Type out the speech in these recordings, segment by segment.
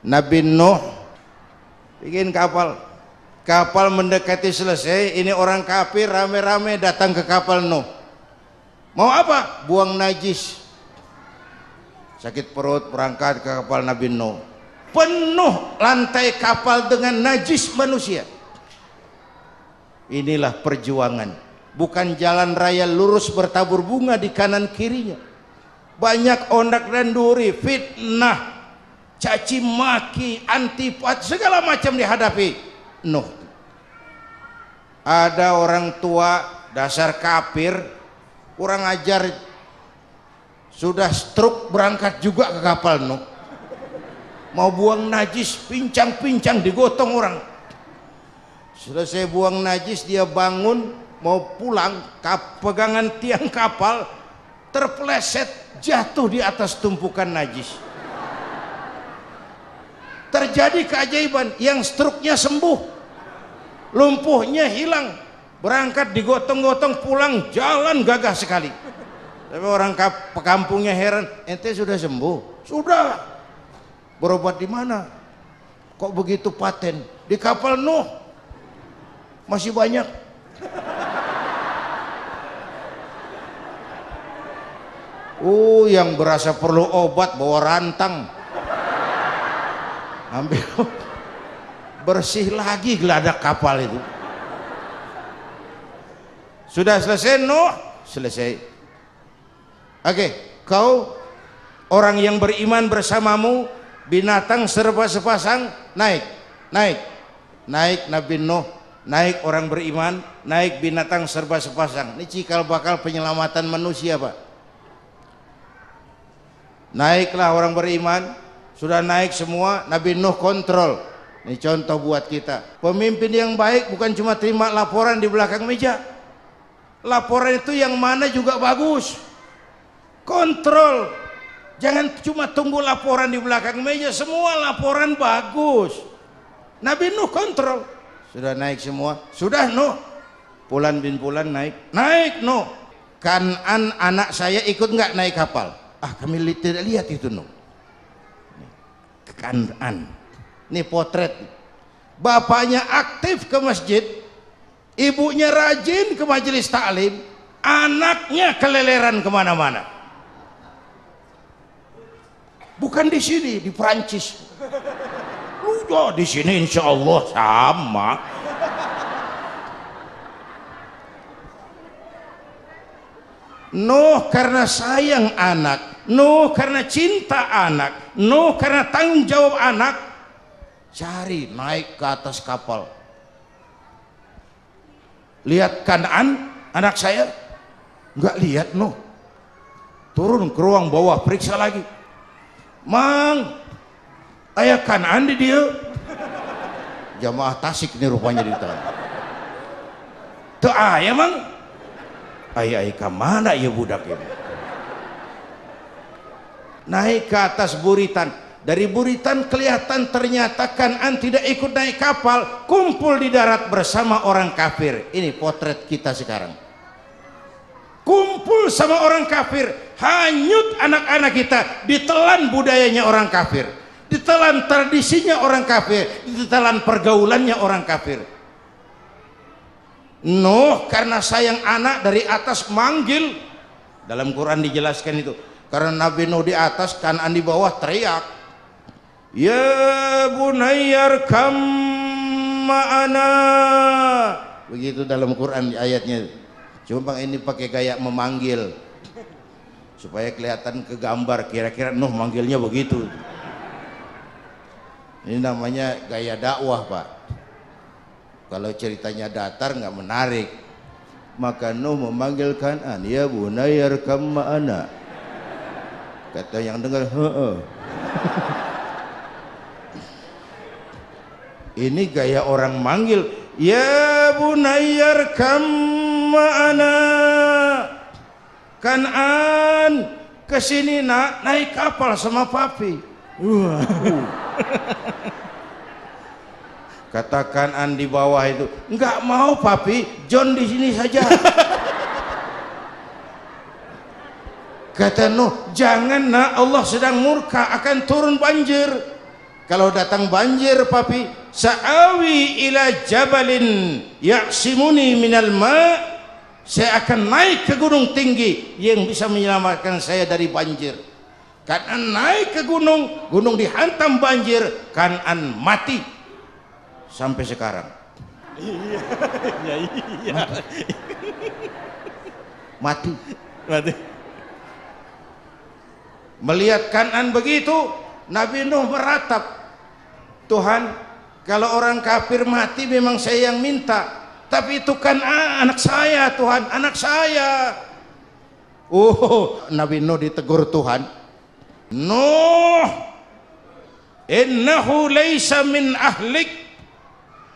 Nabi Nuh bikin kapal. Kapal mendekati selesai, ini orang kafir rame-rame datang ke kapal Nuh. Mau apa? Buang najis. Sakit perut berangkat ke kapal Nabi Nuh. Penuh lantai kapal dengan najis manusia. Inilah perjuangan. Bukan jalan raya lurus bertabur bunga di kanan kirinya. Banyak ondak dan duri, fitnah, caci maki, antipat, segala macam dihadapi Nuh. Ada orang tua dasar kafir, kurang ajar, sudah stroke berangkat juga ke kapal Nuh. Mau buang najis, pincang-pincang digotong orang. Selesai buang najis dia bangun mau pulang, pegangan tiang kapal terpeleset jatuh di atas tumpukan najis. Terjadi keajaiban, yang stroke-nya sembuh, lumpuhnya hilang, berangkat digotong-gotong pulang, jalan gagah sekali. Tapi orang kampungnya heran, ente sudah sembuh? Sudah. Berobat di mana? Kok begitu paten? Di kapal Nuh. Masih banyak. Yang berasa perlu obat bawa rantang. Ambil bersih lagi geladak kapal itu. Sudah selesai Nuh? Selesai. Oke, kau orang yang beriman bersamamu, binatang serba sepasang, naik Nabi Nuh, naik orang beriman, naik binatang serba sepasang. Ini cikal bakal penyelamatan manusia, Pak. Naiklah orang beriman, sudah naik semua, Nabi Nuh kontrol. Ini contoh buat kita. Pemimpin yang baik bukan cuma terima laporan di belakang meja. Laporan itu yang mana juga bagus. Kontrol. Jangan cuma tunggu laporan di belakang meja, semua laporan bagus. Nabi Nuh kontrol. Sudah naik semua. Sudah Nuh. Fulan bin Fulan naik. Naik Nuh. Kan'an anak saya ikut nggak naik kapal? Kami tidak lihat itu Nuh. Kan'an. Ini potret. Bapaknya aktif ke masjid, ibunya rajin ke majelis taklim, anaknya keleleran kemana-mana. Bukan di sini, di Prancis. Di sini insya Allah sama. Nuh karena sayang anak, Nuh karena cinta anak, Nuh karena tanggung jawab anak, cari naik ke atas kapal. Lihat Kan'an anak saya? Enggak lihat Nuh. Turun ke ruang bawah, periksa lagi. Mang, ayah Kan'an di dia. Jamaah Tasik nih rupanya di tangan. Tuh ayah mang. Ayah ke mana ya budak ini? Naik ke atas buritan. Dari buritan kelihatan ternyata Kan'an tidak ikut naik kapal, kumpul di darat bersama orang kafir. Ini potret kita sekarang. Kumpul sama orang kafir, hanyut anak-anak kita, ditelan budayanya orang kafir, ditelan tradisinya orang kafir, ditelan pergaulannya orang kafir. Nuh karena sayang anak dari atas manggil. Dalam Quran dijelaskan itu. Karena Nabi Nuh di atas, Kan'an di bawah, teriak, ya bunayyarkam ma'ana. Begitu dalam Quran ayatnya. Cuma ini pakai gaya memanggil supaya kelihatan kegambar, kira-kira Nuh manggilnya begitu. Ini namanya gaya dakwah, Pak. Kalau ceritanya datar nggak menarik. Maka Nuh memanggil Kan'an, ya bunayyarkam ma'ana. Kata yang dengar, heeh. Ini gaya orang manggil, ya bunayyarkam ma'ana. Kan'an, kesini nak, naik kapal sama papi. Kata Kan'an di bawah itu, enggak mau papi, John di sini saja. Kata Nuh, jangan nak, Allah sedang murka, akan turun banjir. Kalau datang banjir papi, sa'awi ila jabalin ya'simuni minal ma', saya akan naik ke gunung tinggi yang bisa menyelamatkan saya dari banjir. Kan'an naik ke gunung, gunung dihantam banjir, Kan'an mati sampai sekarang. Iya. Mati. Melihat Kan'an begitu, Nabi Nuh meratap, Tuhan, kalau orang kafir mati memang saya yang minta, tapi itu kan anak saya, Tuhan, anak saya. Nabi Nuh ditegur Tuhan, Nuh, innahu laysa min ahlik,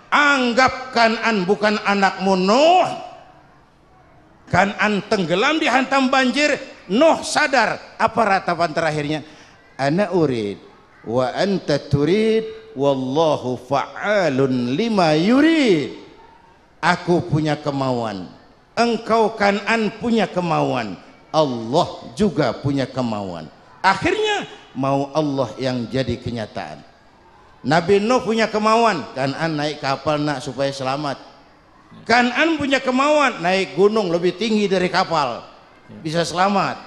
anggap Kan'an bukan anakmu Nuh. Kan'an tenggelam dihantam banjir. Nuh sadar. Apa ratapan terakhirnya? Ana urid wa anta turid wallahu fa'alun lima yurid. Aku punya kemauan, engkau Kan'an punya kemauan, Allah juga punya kemauan. Akhirnya mau Allah yang jadi kenyataan. Nabi Nuh punya kemauan, Kan'an naik kapal nak supaya selamat. Kan'an punya kemauan naik gunung lebih tinggi dari kapal bisa selamat.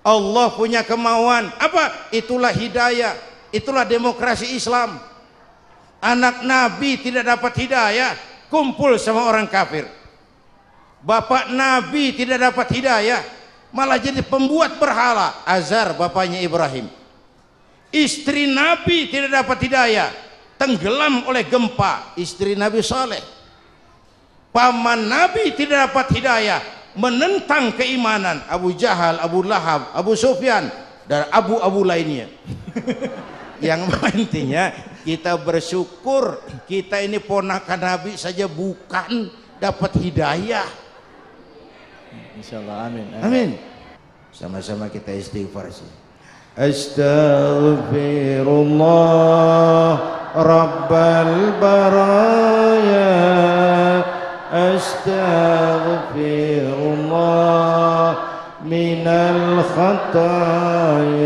Allah punya kemauan apa? Itulah hidayah, itulah demokrasi Islam. Anak Nabi tidak dapat hidayah, kumpul sama orang kafir. Bapak Nabi tidak dapat hidayah, malah jadi pembuat berhala. Azar bapaknya Ibrahim. Istri Nabi tidak dapat hidayah, tenggelam oleh gempa, istri Nabi Saleh. Paman Nabi tidak dapat hidayah, menentang keimanan, Abu Jahal, Abu Lahab, Abu Sufyan, dan abu-abu lainnya. Yang intinya kita bersyukur kita ini ponakan Nabi saja bukan dapat hidayah. Insyaallah, amin. Amin. Sama-sama kita istighfar sih. Astaghfirullah Rabbal baraya, astaghfirullah minal khataya.